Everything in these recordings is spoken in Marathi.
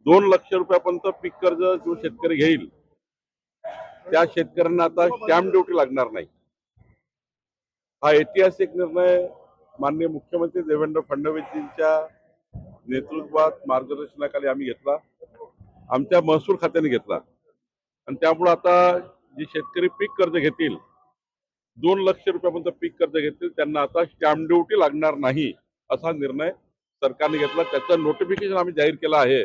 2 लाख रुपयापर्यंत पीक कर्ज जो शेतकरी घेईल त्या शेतकऱ्यांना आता स्टॅम्प ड्युटी लागणार नाही। हा ऐतिहासिक निर्णय माननीय मुख्यमंत्री देवेंद्र फडणवीसजींच्या नेतृत्वात मार्गदर्शनाखाली आम्ही घेतला, आमच्या महसूल खात्याने घेतला आणि त्यामुळे आता जे शेतकरी पीक कर्ज घेतील 2 लाख रुपयापर्यंत पीक कर्ज घेतील त्यांना आता स्टॅम्प ड्युटी लागणार नाही असा निर्णय सरकारने घेतला। त्याचं नोटिफिकेशन आम्ही जाहीर केलं आहे।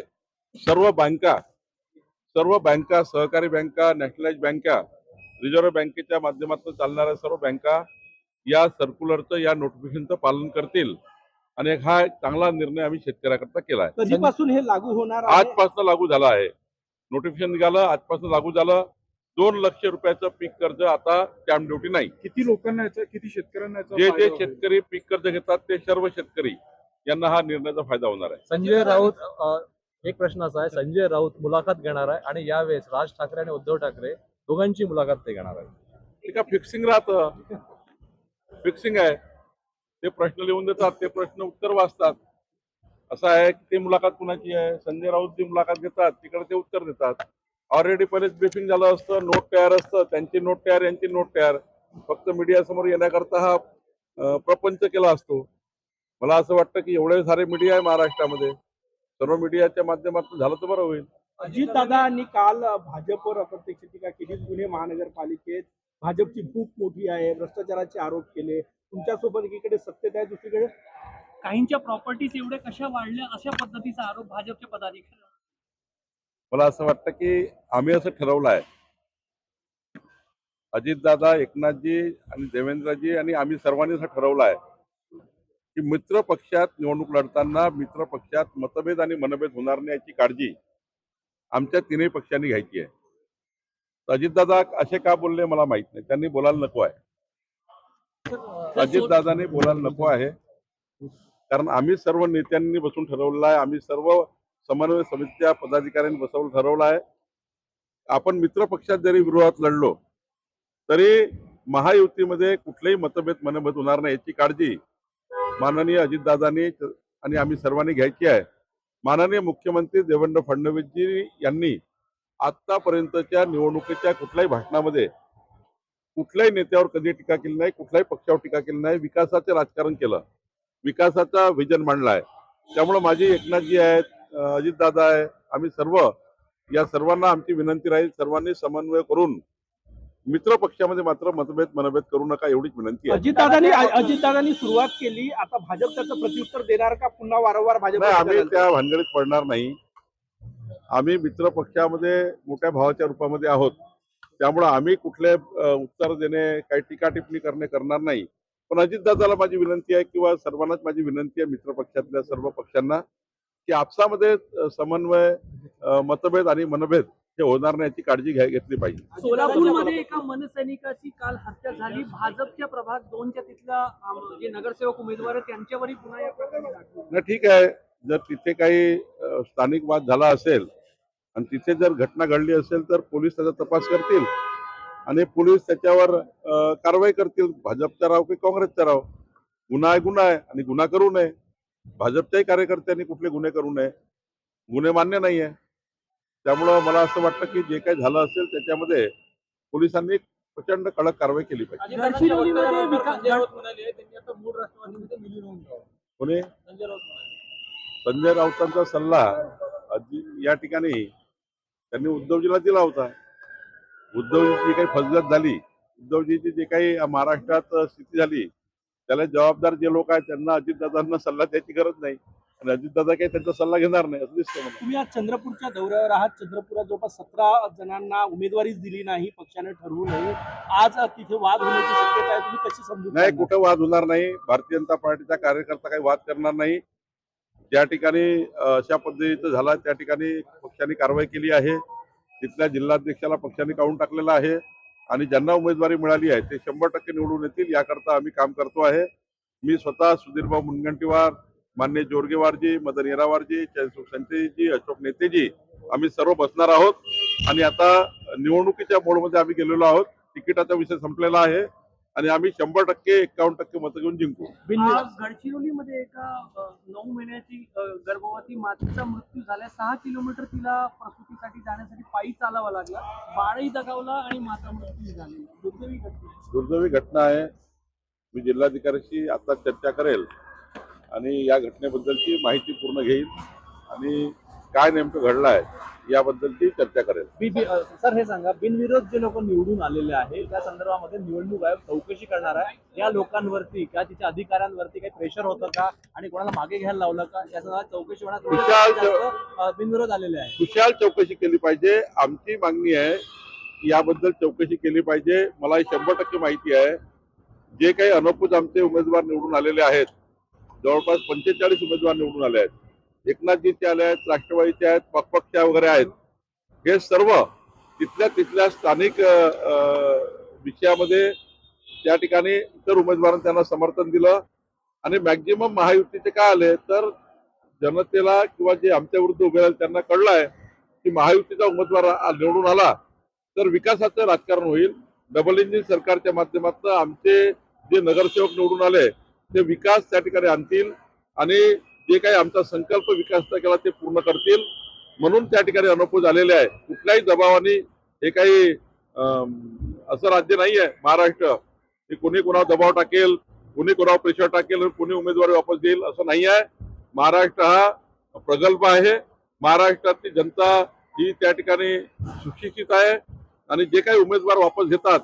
सर्व बँका, सहकारी बँका, नॅशनलाइज बँका, रिझर्व्ह बँकेच्या माध्यमातून चालणाऱ्या सर्व बँका या सर्क्युलरचं या नोटिफिकेशनचं पालन करतील आणि हा एक चांगला निर्णय आम्ही शेतकऱ्याकरता केला आहे। कधीपासून हे लागू होणार आहे? आजपासून लागू झाला आहे। नोटिफिकेशन निघालं, आजपासून लागू झालं। 2 लाख रुपयाचं पीक कर्ज आता स्टॅम्प ड्युटी नाही। किती लोकांना याचा, किती शेतकऱ्यांना याचा जे फायदा होईल? शेतकरी पीक कर्ज घेतात ते सर्व शेतकरी यांना हा निर्णयाचा फायदा होणार आहे। संजय राऊत, एक प्रश्न असा आहे, संजय राऊत मुलाखत घेणार आहे आणि यावेळेस राज ठाकरे आणि उद्धव ठाकरे दोघांची मुलाखत ते घेणार आहे। ते का फिक्सिंग राहतं, फिक्सिंग आहे। ते प्रश्न लिहून देतात, ते प्रश्न उत्तर वाचतात। असं आहे की ते मुलाखत कुणाची आहे? संजय राऊत जी मुलाखत घेतात तिकडे ते उत्तर देतात। ऑलरेडी पहिलेच ब्रीफिंग झालं असतं, नोट तयार असतं, त्यांची नोट तयार, यांची नोट तयार, फक्त मीडिया समोर येण्याकरता हा प्रपंच केला असतो। मला असं वाटतं की एवढे सारे मीडिया आहे महाराष्ट्रामध्ये, सर्व मीडियाच्या माध्यमातून झालं तर बरं होईल। अजितदादांनी काल भाजपवर अप्रत्यक्ष टीका केली। पुणे महानगरपालिकेत भाजपची खूप मोठी आहे, भ्रष्टाचाराचे आरोप केले। तुमच्यासोबत एकीकडे सत्तेत आहे, दुसरीकडे काहींच्या प्रॉपर्टीज एवढे कशा वाढल्या अशा पद्धतीचा आरोप भाजपचे पदाधिकारी। मला असं वाटतं की आम्ही असं ठरवलं आहे, अजितदादा, एकनाथजी आणि देवेंद्रजी आणि आम्ही सर्वांनी असं ठरवलं आहे की मित्र पक्षात निवडणूक लढताना मित्र पक्षात मतभेद आणि मनभेद होणार नाही याची काळजी आमच्या तीनही पक्षांनी घ्यायची आहे। अजितदादा असे का बोलले मला माहित नाही, त्यांनी बोलायला नको आहे। अजितदादांनी बोलायला नको आहे कारण आम्ही सर्व नेत्यांनी बसून ठरवलं आहे, आम्ही सर्व समन्वय समितीच्या पदाधिकाऱ्यांनी बसवून ठरवलं आहे। आपण मित्र पक्षात जरी विरोधात लढलो तरी महायुतीमध्ये कुठलेही मतभेद मनभेद होणार नाही याची काळजी माननीय अजितदादांनी आणि आम्ही सर्वांनी घ्यायची आहे। माननीय मुख्यमंत्री देवेंद्र फडणवीसजी यांनी आतापर्यंतच्या निवडणुकीच्या कुठल्याही भाषणामध्ये कुठल्याही नेत्यावर कधी टीका केली नाही, कुठल्याही पक्षावर टीका केली नाही। विकासाचे राजकारण केलं, विकासाचा विजन मांडलाय। त्यामुळे माझी एकनाथजी आहेत, अजितदादा आहे, आम्ही सर्व या सर्वांना आमची विनंती राहील, सर्वांनी समन्वय करून मित्र पक्षामध्ये मात्र मतभेद मनभेद करू नका एवढीच विनंती आहे। अजितदादांनी सुरुवात केली, आता भाजप त्याचं प्रत्युत्तर देणार का? पुन्हा वारंवार भाजप नाही, आम्ही त्या भानगडीत पडणार नाही। आम्ही मित्र पक्षामध्ये मोठ्या भावाच्या रूपामध्ये आहोत, त्यामुळे आम्ही कुठले उत्तर देणे, काही टीका टिप्पणी करणार नाही। पण अजितदादाला माझी विनंती आहे किंवा सर्वांनाच माझी विनंती आहे, मित्र पक्षातल्या सर्व पक्षांना, की आपसामध्ये समन्वय, मतभेद आणि मनभेद हे होणार नाही याची काळजी घेतली पाहिजे। सोलापूरमध्ये एका मनसैनिकाची काल हत्या झाली। भाजपच्या प्रभाग 2च्या तिथला जे नगरसेवक उमेदवार आहेत त्यांच्यावरही पुन्हा या प्रकरणी दाखल नाही, ठीक आहे, जर तिथे काही स्थानिक वाद झाला असेल आणि तिथे जर घटना घडली असेल तर पोलीस त्याचा तपास करतील आणि पोलीस त्याच्यावर कारवाई करतील। भाजपचा राव की काँग्रेसचा राव, गुन्हा आहे गुन्हा आहे आणि गुन्हा करू नये। भाजपच्याही कार्यकर्त्यांनी कुठले गुन्हे करू नये, गुन्हे मान्य नाही आहे। त्यामुळं मला असं वाटतं की जे काही झालं असेल त्याच्यामध्ये पोलिसांनी प्रचंड कडक कारवाई केली पाहिजे। कोणी? संजय राऊतांचा सल्ला या ठिकाणी त्यांनी उद्धवजीला दिला होता। उद्धवजीची काही फसगत झाली, उद्धवजीची जे काही महाराष्ट्रात स्थिती झाली, त्याला जबाबदार जे लोक आहेत त्यांना अजितदादांना सल्ला द्यायची गरज नाही आणि अजितदादा काही त्यांचा सल्ला घेणार नाही असं दिसतं मला। तुम्ही आज चंद्रपूरच्या दौऱ्यावर आहात। चंद्रपुरात जवळपास 17 जणांना उमेदवारीच दिली नाही पक्षाने ठरवूनही, आज तिथे वाद होण्याची शक्यता आहे, तुम्ही कशी समजून? नाही, कुठं वाद होणार नाही। भारतीय जनता पार्टीचा कार्यकर्ता काही वाद करणार नाही। ज्या ठिकाणी अशा पद्धतीचं झाला त्या ठिकाणी पक्षाने कारवाई केली आहे, तिथल्या जिल्हाध्यक्षाला पक्षाने काढून टाकलेला आहे आणि ज्यांना उमेदवारी मिळाली आहे ते 100% निवडून येतील याकरता आम्ही काम करतो आहे। मी स्वतः सुधीरभाऊ मुनगंटीवार, मान्य जोरगेवारजी, मदन येरावारजी, संजयजी, अशोक नेतेजी आम्ही सर्व बसणार आहोत आणि आता निवडणुकीच्या मोडमध्ये आम्ही गेलेलो आहोत। तिकिटाचा विषय संपलेला आहे आणि आम्ही 100% 51% मतं घेऊन जिंकू. आज गडचिरोलीमध्ये एका 9 महिन्याची गर्भवती मातेचा मृत्यू झाला. 6 किलोमीटर तिला प्रसूतीसाठी जाण्यासाठी पायी चालावं लागला. बाळही दगावला आणि माता मृत्यू झाली. दुर्दैवी घटना. दुर्दैवी घटना आहे. मी जिल्हाधिकाऱ्यांशी आता चर्चा करेल आणि या घटनेबद्दलची माहिती पूर्ण घेईल आणि काय नेमकं घडलं आहे याबद्दलची चर्चा करेल. सर हे सांगा, बिनविरोध जे लोक निवडून आलेले आहे त्या संदर्भामध्ये निवडणूक आयोग चौकशी करणार आहे. या लोकांवरती किंवा तिच्या अधिकाऱ्यांवरती काही प्रेशर होतं का आणि कोणाला मागे घ्यायला लावलं का, या संदर्भात चौकशी होणार. बिनविरोध आलेले आहे. खुशाल चौकशी केली पाहिजे. आमची मागणी आहे की याबद्दल चौकशी केली पाहिजे. मला 100% माहिती आहे जे काही अनौपच आमचे उमेदवार निवडून आलेले आहेत, जवळपास 45 उमेदवार निवडून आले आहेत. एकनाथजीचे आले आहेत, राष्ट्रवादीचे आहेत, पक्ष वगैरे आहेत. हे सर्व तिथल्या स्थानिक विषयामध्ये त्या ठिकाणी इतर उमेदवारांनी त्यांना समर्थन दिलं आणि मॅक्झिमम महायुतीचे काय आले तर जनतेला किंवा जे आमच्या विरुद्ध उभे राहिले त्यांना कळलं आहे की महायुतीचा उमेदवार निवडून आला तर विकासाचं राजकारण होईल. डबल इंजिन सरकारच्या माध्यमातून आमचे जे नगरसेवक निवडून आले ते विकास त्या ठिकाणी आणतील आणि जे काही आमचा संकल्प विकासाचा केला ते पूर्ण करतील. म्हणून त्या ठिकाणी अनौपच आलेले आहे. कुठल्याही दबावाने हे काही असं राज्य नाही आहे महाराष्ट्र की कोणी कोणावर दबाव टाकेल, कोणी कोणावर प्रेशर टाकेल, कोणी उमेदवारी वापस देईल असं नाही आहे. महाराष्ट्र हा प्रगल्भ आहे. महाराष्ट्रातली जनता ही त्या ठिकाणी सुशिक्षित आहे आणि जे काही उमेदवार वापस घेतात,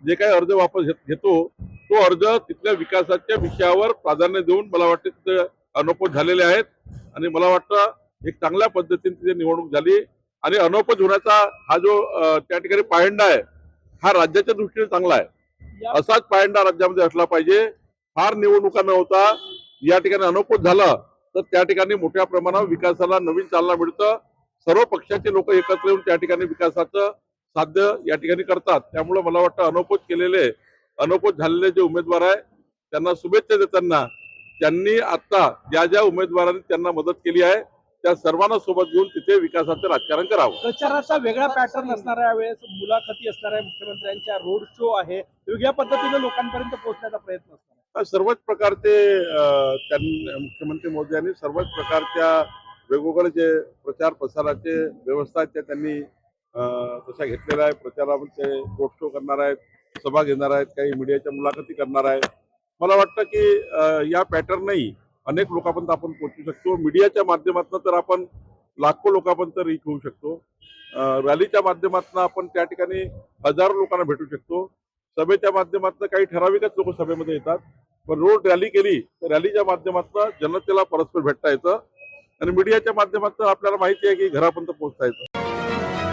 जे काही अर्ज वापस घेतो तो अर्ज तिथल्या विकासाच्या विषयावर प्राधान्य देऊन मला वाटतं तिथे अनौपच झालेले आहेत आणि मला वाटतं एक चांगल्या पद्धतीने तिथे निवडणूक झाली आणि अनौपच होण्याचा हा जो त्या ठिकाणी पायंडा आहे हा राज्याच्या दृष्टीने चांगला आहे. असाच पायंडा राज्यामध्ये असला पाहिजे. फार निवडणुका न होता या ठिकाणी अनौपच झालं तर त्या ठिकाणी मोठ्या प्रमाणावर विकासाला नवीन चालना मिळतं. सर्व पक्षाचे लोक एकत्र येऊन त्या ठिकाणी विकासाचं साध्य या ठिकाणी करतात. त्यामुळे मला वाटतं अनौपच झालेले जे उमेदवार आहे त्यांना शुभेच्छा देताना त्यांनी आता ज्या उमेदवारांनी त्यांना मदत केली आहे त्या सर्वांना सोबत घेऊन तिथे विकासाचं राजकारण करावं. प्रचाराचा वेगळा पॅटर्न असणार आहे. यावेळेस मुलाखती असणार आहे, मुख्यमंत्र्यांच्या रोड शो आहे, वेगळ्या पद्धतीने लोकांपर्यंत पोहोचण्याचा प्रयत्न असणार आहे. सर्वच प्रकारचे मुख्यमंत्री मोदी यांनी सर्वच प्रकारच्या वेगवेगळे जे प्रचार प्रसाराचे व्यवस्था आहेत त्या त्यांनी तशा घेतलेल्या आहे. प्रचारामध्ये रोड शो करणार आहेत, सभा घेणार आहेत, काही मीडियाच्या मुलाखती करणार आहेत. मला वाटतं की या पॅटर्नही अनेक लोकांपर्यंत आपण पोहोचू शकतो. मीडियाच्या माध्यमातून तर आपण लाखो लोकांपर्यंत रीच होऊ शकतो. रॅलीच्या माध्यमातून आपण त्या ठिकाणी हजारो लोकांना भेटू शकतो. सभेच्या माध्यमातून काही ठराविकच लोक सभेमध्ये येतात. पण रोड रॅली केली तर रॅलीच्या माध्यमातून जनतेला परस्पर भेटता येतं आणि मीडियाच्या माध्यमातून आपल्याला माहिती आहे की घरापर्यंत पोहोचता येतं.